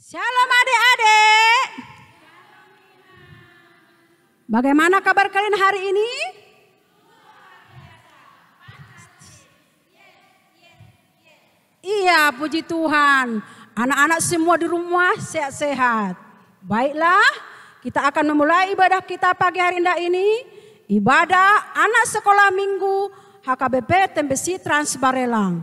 Shalom adik-adik. Bagaimana kabar kalian hari ini? Iya, puji Tuhan. Anak-anak semua di rumah sehat-sehat. Baiklah, kita akan memulai ibadah kita pagi hari ini. Ibadah anak sekolah minggu HKBP Tembesi Transbarelang.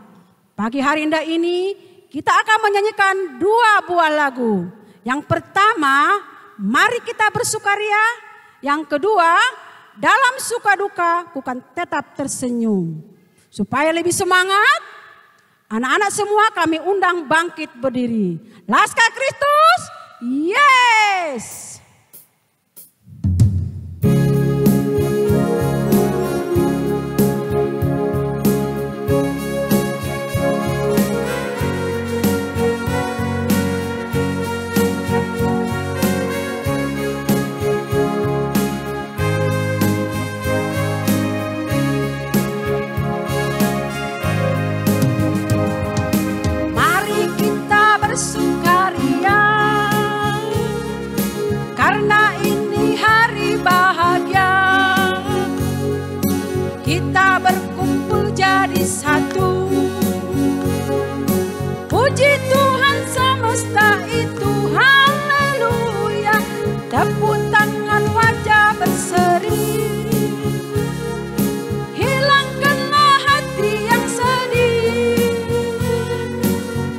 Pagi hari ini kita akan menyanyikan 2 buah lagu. Yang pertama, mari kita bersukaria. Yang kedua, dalam suka duka bukan tetap tersenyum. Supaya lebih semangat, anak-anak semua kami undang bangkit berdiri. Laskar Kristus, yes! Bersukaria karena ini hari bahagia, kita berkumpul jadi satu. Puji Tuhan semesta itu, haleluya. Tepuk tangan, wajah berseri, hilangkanlah hati yang sedih.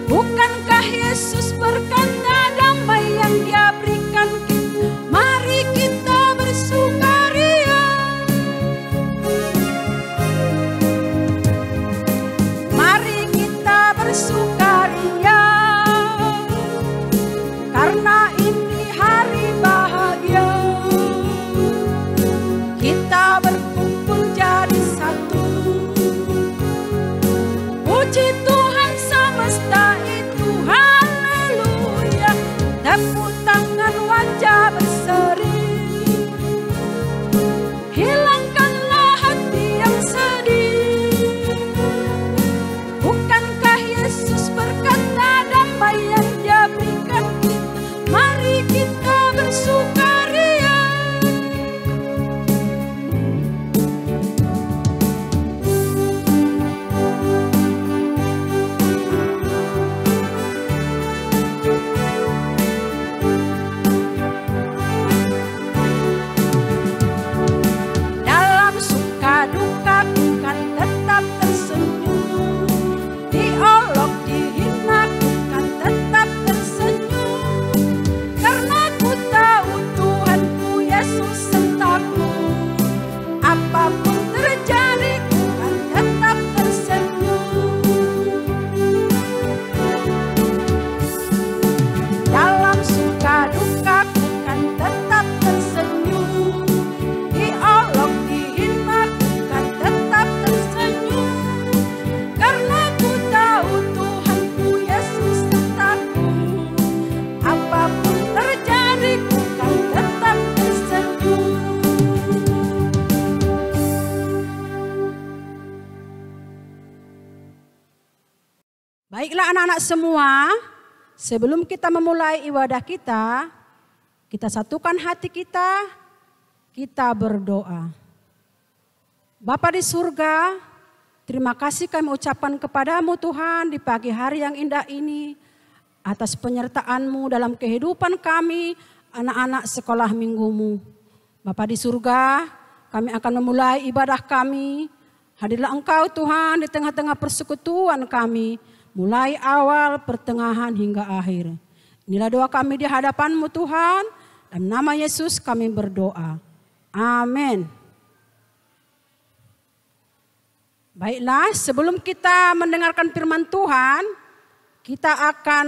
Bukankah Yesus berkata damai yang Dia berikan kita? Mari kita bersukaria. Mari kita bersukaria karena ini hari bahagia, kita berkumpul jadi satu. Puji Tuhan semesta itu, haleluya. Tepuk tangan, wajah berseri, hilangkanlah hati yang sedih. Bukankah Yesus berkata damai yang Dia berikan kita? Mari kita bersukaria. Dalam suka duka bukan tetap tersenyum, diolok dihina bukan tetap tersenyum. Karena ku tahu Tuhanku Yesus sertaku, apapun terjadi bukan tetap tersenyum. Dalam suka duka bukan tetap tersenyum, diolok dihina bukan tetap tersenyum. Karena ku tahu Tuhanku Yesus sertaku, apapun terjadi bukan tetap tersenyum. Baiklah anak-anak semua, sebelum kita memulai ibadah kita satukan hati kita berdoa. Bapa di surga, terima kasih kami ucapkan kepadamu Tuhan di pagi hari yang indah ini, atas penyertaan-Mu dalam kehidupan kami, anak-anak sekolah minggumu. Bapa di surga, kami akan memulai ibadah kami. Hadirlah Engkau Tuhan di tengah-tengah persekutuan kami, mulai awal, pertengahan hingga akhir. Inilah doa kami di hadapan-Mu Tuhan, dalam nama Yesus kami berdoa. Amin. Baiklah, sebelum kita mendengarkan firman Tuhan, kita akan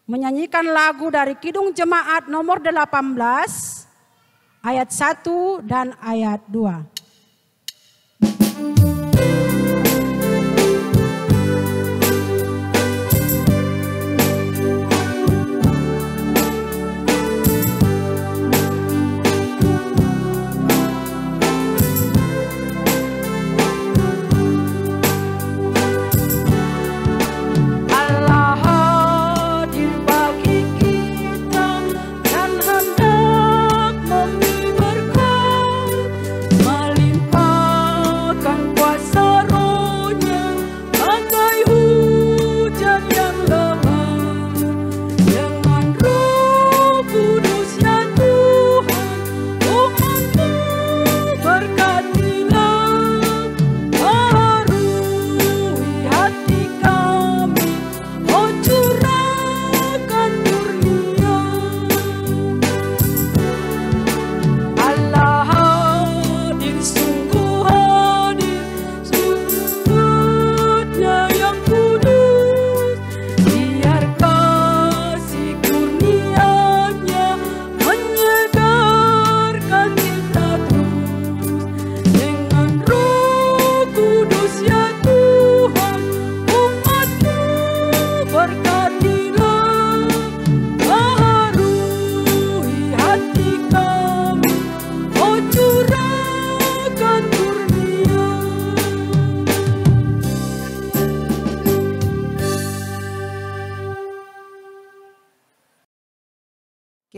menyanyikan lagu dari Kidung Jemaat nomor 18, ayat 1 dan ayat 2. Allah hadir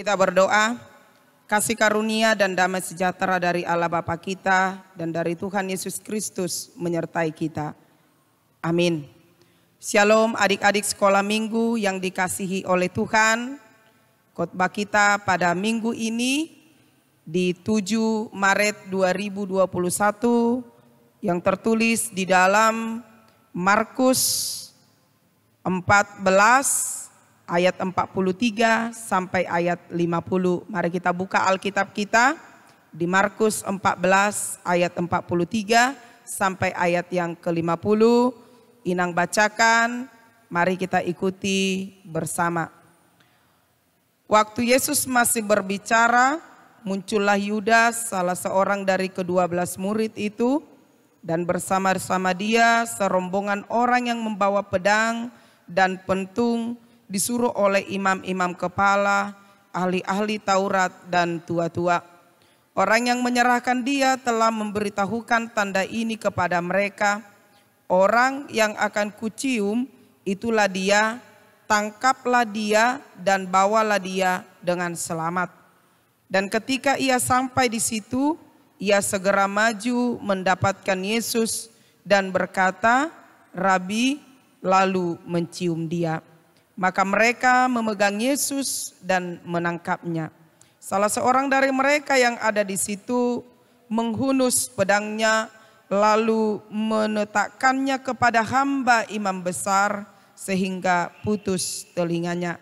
Kita berdoa, kasih karunia dan damai sejahtera dari Allah Bapa kita dan dari Tuhan Yesus Kristus menyertai kita. Amin. Shalom adik-adik sekolah minggu yang dikasihi oleh Tuhan. Khotbah kita pada minggu ini di 7 Maret 2021 yang tertulis di dalam Markus 14 ayat 43 sampai ayat 50. Mari kita buka Alkitab kita di Markus 14 ayat 43 sampai ayat yang ke-50. Inang bacakan, mari kita ikuti bersama. Waktu Yesus masih berbicara, muncullah Yudas, salah seorang dari ke-12 murid itu, dan bersama-sama dia serombongan orang yang membawa pedang dan pentung, disuruh oleh imam-imam kepala, ahli-ahli Taurat dan tua-tua. Orang yang menyerahkan dia telah memberitahukan tanda ini kepada mereka. Orang yang akan kucium itulah dia, tangkaplah dia dan bawalah dia dengan selamat. Dan ketika ia sampai di situ, ia segera maju mendapatkan Yesus dan berkata, "Rabi," lalu mencium dia. Maka mereka memegang Yesus dan menangkapnya. Salah seorang dari mereka yang ada di situ menghunus pedangnya, lalu meletakkannya kepada hamba imam besar sehingga putus telinganya.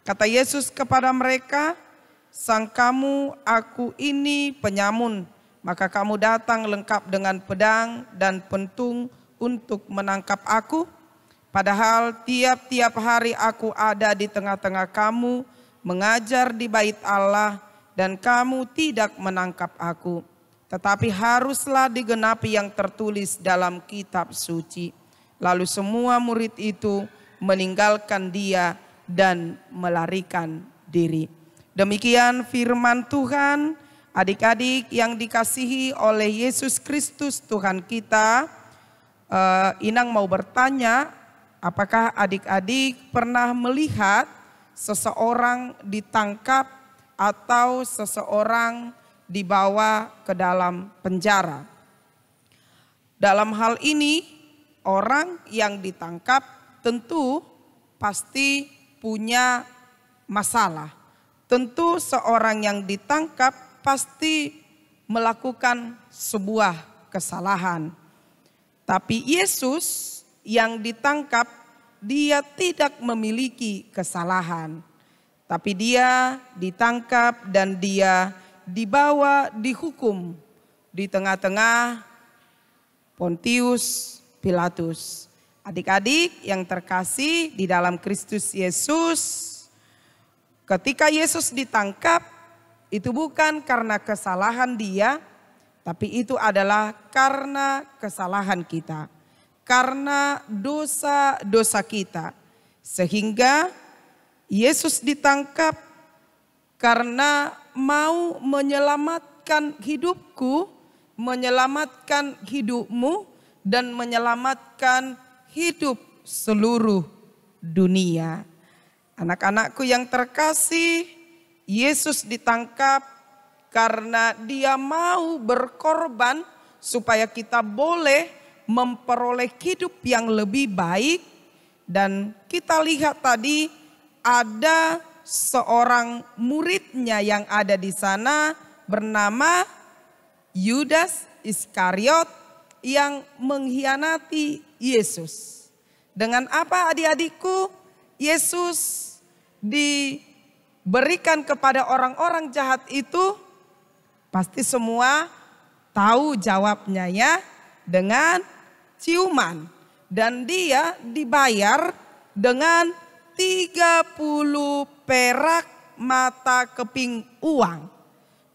Kata Yesus kepada mereka, "Sangkamu aku ini penyamun, maka kamu datang lengkap dengan pedang dan pentung untuk menangkap aku? Padahal tiap-tiap hari aku ada di tengah-tengah kamu, mengajar di bait Allah, dan kamu tidak menangkap aku. Tetapi haruslah digenapi yang tertulis dalam kitab suci." Lalu semua murid itu meninggalkan dia dan melarikan diri. Demikian firman Tuhan. Adik-adik yang dikasihi oleh Yesus Kristus Tuhan kita, Inang mau bertanya, apakah adik-adik pernah melihat seseorang ditangkap atau seseorang dibawa ke dalam penjara? Dalam hal ini, orang yang ditangkap tentu pasti punya masalah. Tentu seorang yang ditangkap pasti melakukan sebuah kesalahan. Tapi Yesus yang ditangkap, dia tidak memiliki kesalahan. Tapi dia ditangkap dan dia dibawa dihukum di tengah-tengah Pontius Pilatus. Adik-adik yang terkasih di dalam Kristus Yesus, ketika Yesus ditangkap, itu bukan karena kesalahan dia, tapi itu adalah karena kesalahan kita. Karena dosa-dosa kita. Sehingga Yesus ditangkap karena mau menyelamatkan hidupku, menyelamatkan hidupmu, dan menyelamatkan hidup seluruh dunia. Anak-anakku yang terkasih, Yesus ditangkap karena dia mau berkorban supaya kita boleh memperoleh hidup yang lebih baik. Dan kita lihat tadi ada seorang muridnya yang ada di sana bernama Yudas Iskariot yang mengkhianati Yesus. Dengan apa adik-adikku? Yesus diberikan kepada orang-orang jahat itu, pasti semua tahu jawabnya ya, dengan ciuman. Dan dia dibayar dengan 30 perak mata keping uang.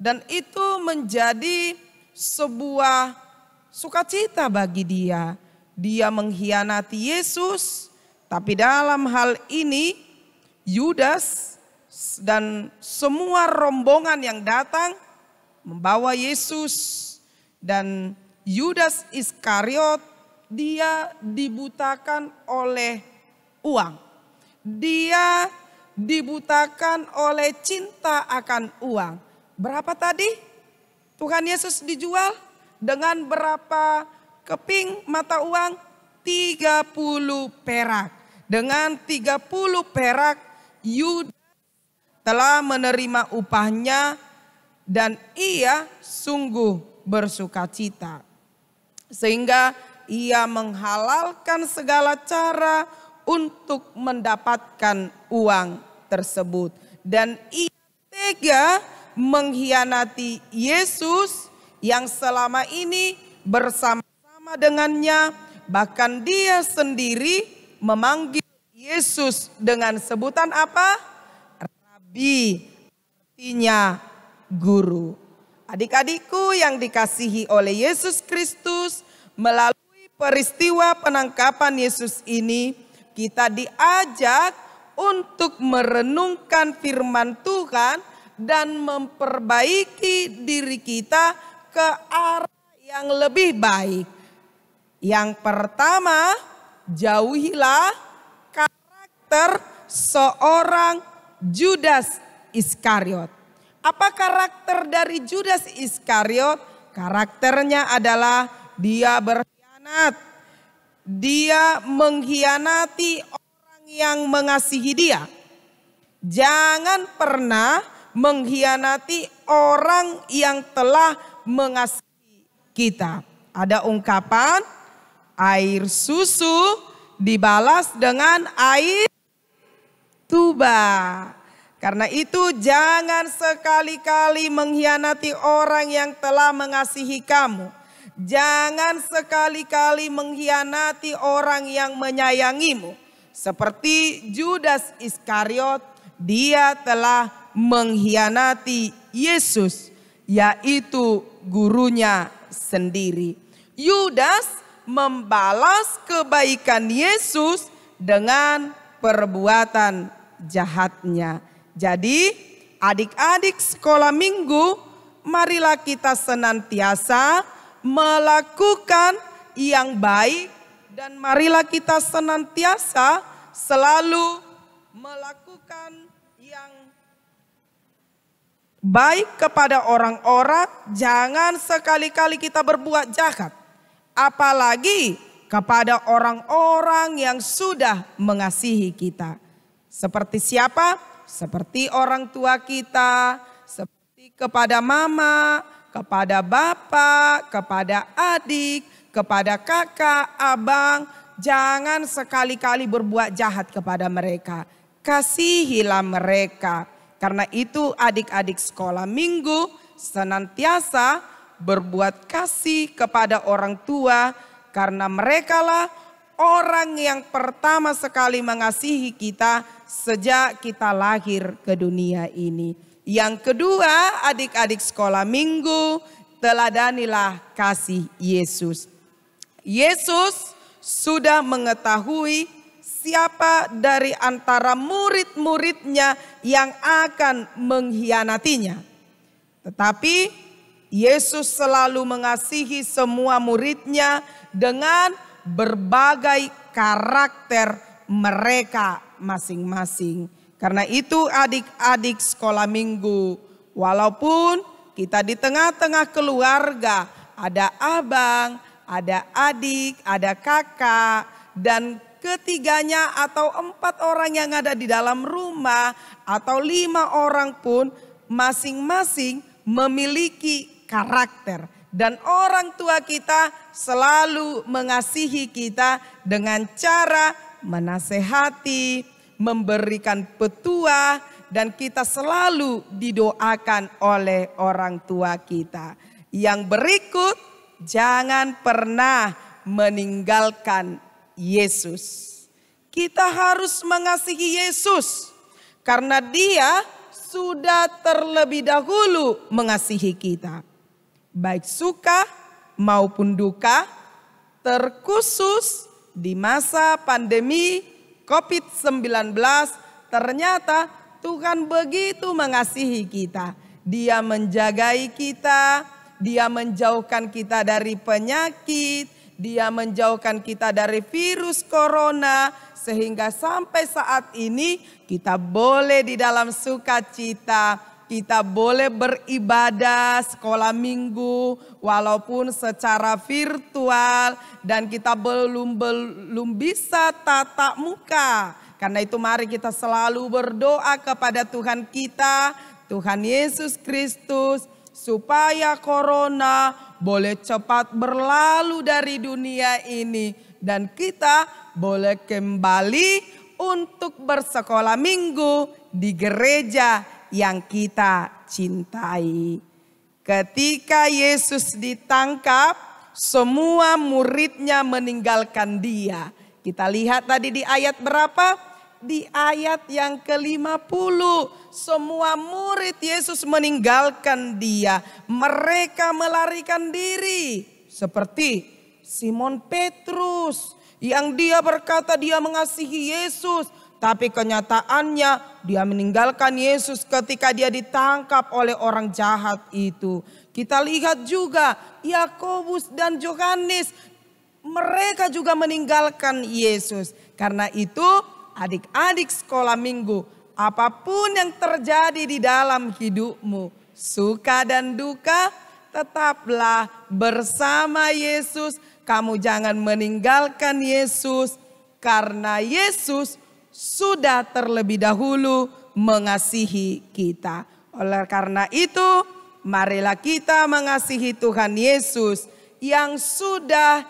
Dan itu menjadi sebuah sukacita bagi dia. Dia mengkhianati Yesus, tapi dalam hal ini Yudas dan semua rombongan yang datang membawa Yesus, dan Yudas Iskariot dia dibutakan oleh uang. Dia dibutakan oleh cinta akan uang. Berapa tadi Tuhan Yesus dijual? Dengan berapa keping mata uang? 30 perak. Dengan 30 perak Yudas telah menerima upahnya dan ia sungguh bersukacita. Sehingga ia menghalalkan segala cara untuk mendapatkan uang tersebut. Dan ia tega mengkhianati Yesus yang selama ini bersama-sama dengannya. Bahkan dia sendiri memanggil Yesus dengan sebutan apa? Rabi, artinya guru. Adik-adikku yang dikasihi oleh Yesus Kristus, melalui peristiwa penangkapan Yesus ini, kita diajak untuk merenungkan firman Tuhan dan memperbaiki diri kita ke arah yang lebih baik. Yang pertama, jauhilah karakter seorang Judas Iskariot. Apa karakter dari Judas Iskariot? Karakternya adalah dia berkhianat. Dia mengkhianati orang yang mengasihi dia. Jangan pernah mengkhianati orang yang telah mengasihi kita. Ada ungkapan, air susu dibalas dengan air tuba. Karena itu jangan sekali-kali mengkhianati orang yang telah mengasihi kamu. Jangan sekali-kali mengkhianati orang yang menyayangimu. Seperti Judas Iskariot, dia telah mengkhianati Yesus, yaitu gurunya sendiri. Yudas membalas kebaikan Yesus dengan perbuatan jahatnya. Jadi adik-adik sekolah minggu, marilah kita senantiasa melakukan yang baik dan marilah kita senantiasa selalu melakukan yang baik kepada orang-orang. Jangan sekali-kali kita berbuat jahat, apalagi kepada orang-orang yang sudah mengasihi kita. Seperti siapa? Seperti orang tua kita, seperti kepada mama, kepada bapak, kepada adik, kepada kakak, abang. Jangan sekali-kali berbuat jahat kepada mereka. Kasihilah mereka. Karena itu adik-adik sekolah minggu senantiasa berbuat kasih kepada orang tua. Karena merekalah orang yang pertama sekali mengasihi kita sejak kita lahir ke dunia ini. Yang kedua, adik-adik sekolah minggu, teladanilah kasih Yesus. Yesus sudah mengetahui siapa dari antara murid-muridnya yang akan mengkhianatinya. Tetapi Yesus selalu mengasihi semua muridnya dengan berbagai karakter mereka masing-masing. Karena itu adik-adik sekolah minggu, walaupun kita di tengah-tengah keluarga, ada abang, ada adik, ada kakak, dan ketiganya atau 4 orang yang ada di dalam rumah, atau 5 orang pun masing-masing memiliki karakter. Dan orang tua kita selalu mengasihi kita dengan cara menasehati, memberikan petua, dan kita selalu didoakan oleh orang tua kita. Yang berikut, jangan pernah meninggalkan Yesus. Kita harus mengasihi Yesus karena Dia sudah terlebih dahulu mengasihi kita. Baik suka maupun duka, terkhusus di masa pandemi COVID-19, ternyata Tuhan begitu mengasihi kita. Dia menjagai kita, Dia menjauhkan kita dari penyakit, Dia menjauhkan kita dari virus corona sehingga sampai saat ini kita boleh di dalam sukacita. Kita boleh beribadah sekolah minggu walaupun secara virtual dan kita belum bisa tatap muka. Karena itu mari kita selalu berdoa kepada Tuhan kita, Tuhan Yesus Kristus, supaya corona boleh cepat berlalu dari dunia ini dan kita boleh kembali untuk bersekolah minggu di gereja yang kita cintai. Ketika Yesus ditangkap, semua muridnya meninggalkan dia. Kita lihat tadi di ayat berapa? Di ayat yang ke-50. Semua murid Yesus meninggalkan dia. Mereka melarikan diri. Seperti Simon Petrus yang dia berkata dia mengasihi Yesus. Tapi kenyataannya dia meninggalkan Yesus ketika dia ditangkap oleh orang jahat itu. Kita lihat juga Yakobus dan Yohanes, mereka juga meninggalkan Yesus. Karena itu adik-adik sekolah minggu, apapun yang terjadi di dalam hidupmu, suka dan duka, tetaplah bersama Yesus. Kamu jangan meninggalkan Yesus karena Yesus sudah terlebih dahulu mengasihi kita. Oleh karena itu, marilah kita mengasihi Tuhan Yesus yang sudah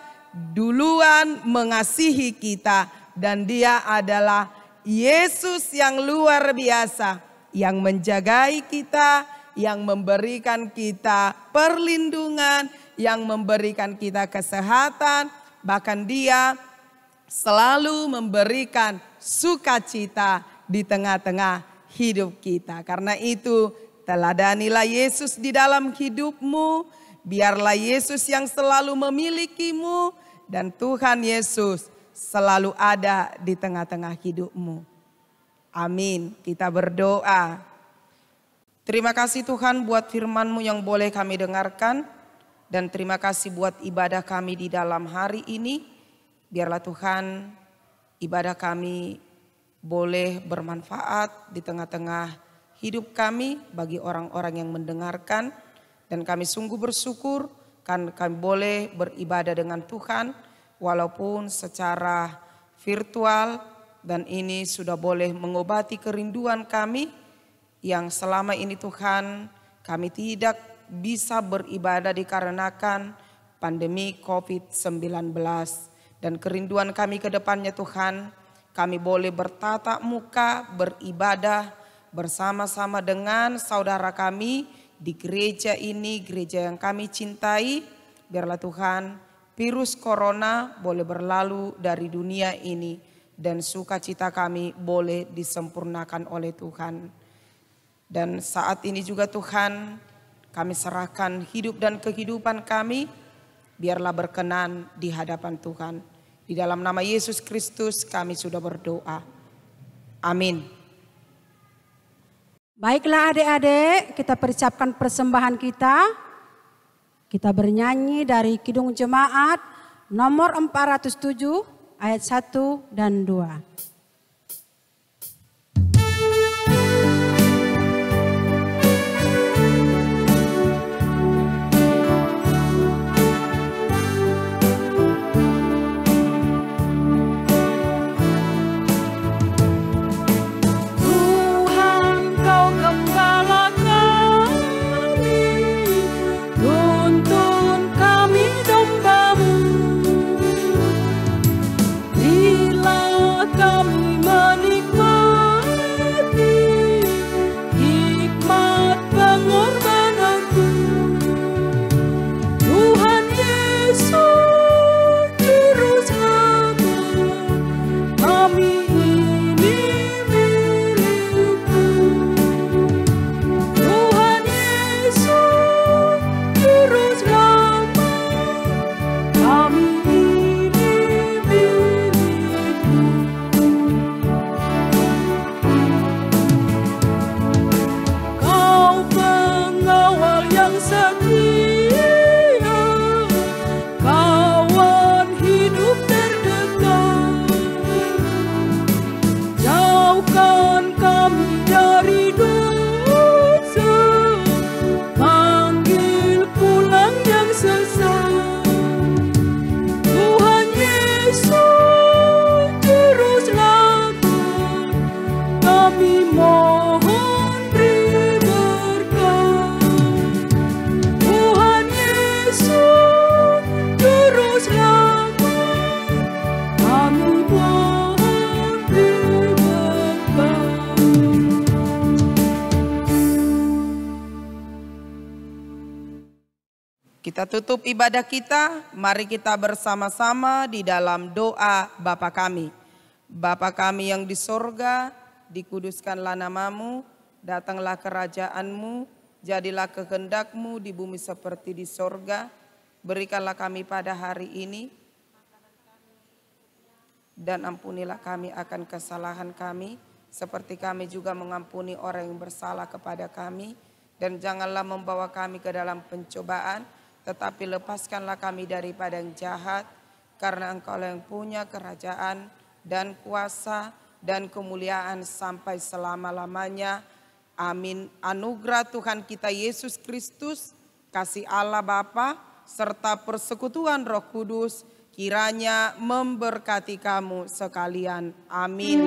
duluan mengasihi kita. Dan dia adalah Yesus yang luar biasa, yang menjagai kita, yang memberikan kita perlindungan, yang memberikan kita kesehatan. Bahkan dia selalu memberikan sukacita di tengah-tengah hidup kita. Karena itu teladanilah Yesus di dalam hidupmu. Biarlah Yesus yang selalu memilikimu dan Tuhan Yesus selalu ada di tengah-tengah hidupmu. Amin. Kita berdoa. Terima kasih Tuhan buat firman-Mu yang boleh kami dengarkan. Dan terima kasih buat ibadah kami di dalam hari ini. Biarlah Tuhan ibadah kami boleh bermanfaat di tengah-tengah hidup kami bagi orang-orang yang mendengarkan. Dan kami sungguh bersyukur kan kami boleh beribadah dengan Tuhan walaupun secara virtual. Dan ini sudah boleh mengobati kerinduan kami yang selama ini Tuhan kami tidak bisa beribadah dikarenakan pandemi COVID-19. Dan kerinduan kami ke depannya Tuhan, kami boleh bertatap muka, beribadah bersama-sama dengan saudara kami di gereja ini, gereja yang kami cintai. Biarlah Tuhan, virus corona boleh berlalu dari dunia ini dan sukacita kami boleh disempurnakan oleh Tuhan. Dan saat ini juga Tuhan, kami serahkan hidup dan kehidupan kami, biarlah berkenan di hadapan Tuhan. Di dalam nama Yesus Kristus kami sudah berdoa. Amin. Baiklah adik-adik, kita persiapkan persembahan kita. Kita bernyanyi dari Kidung Jemaat nomor 407 ayat 1 dan 2. Yang setia, kawan Kita tutup ibadah kita, mari kita bersama-sama di dalam doa Bapa kami. Bapa kami yang di sorga, dikuduskanlah namamu, datanglah kerajaanmu, jadilah kehendakmu di bumi seperti di sorga. Berikanlah kami pada hari ini, dan ampunilah kami akan kesalahan kami, seperti kami juga mengampuni orang yang bersalah kepada kami. Dan janganlah membawa kami ke dalam pencobaan, tetapi lepaskanlah kami daripada yang jahat, karena Engkau yang punya kerajaan dan kuasa dan kemuliaan sampai selama-lamanya. Amin. Anugerah Tuhan kita Yesus Kristus, kasih Allah Bapa, serta persekutuan Roh Kudus, kiranya memberkati kamu sekalian. Amin.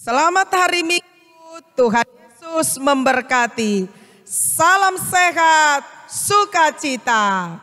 Selamat hari Minggu, Tuhan Yesus memberkati. Salam sehat, sukacita.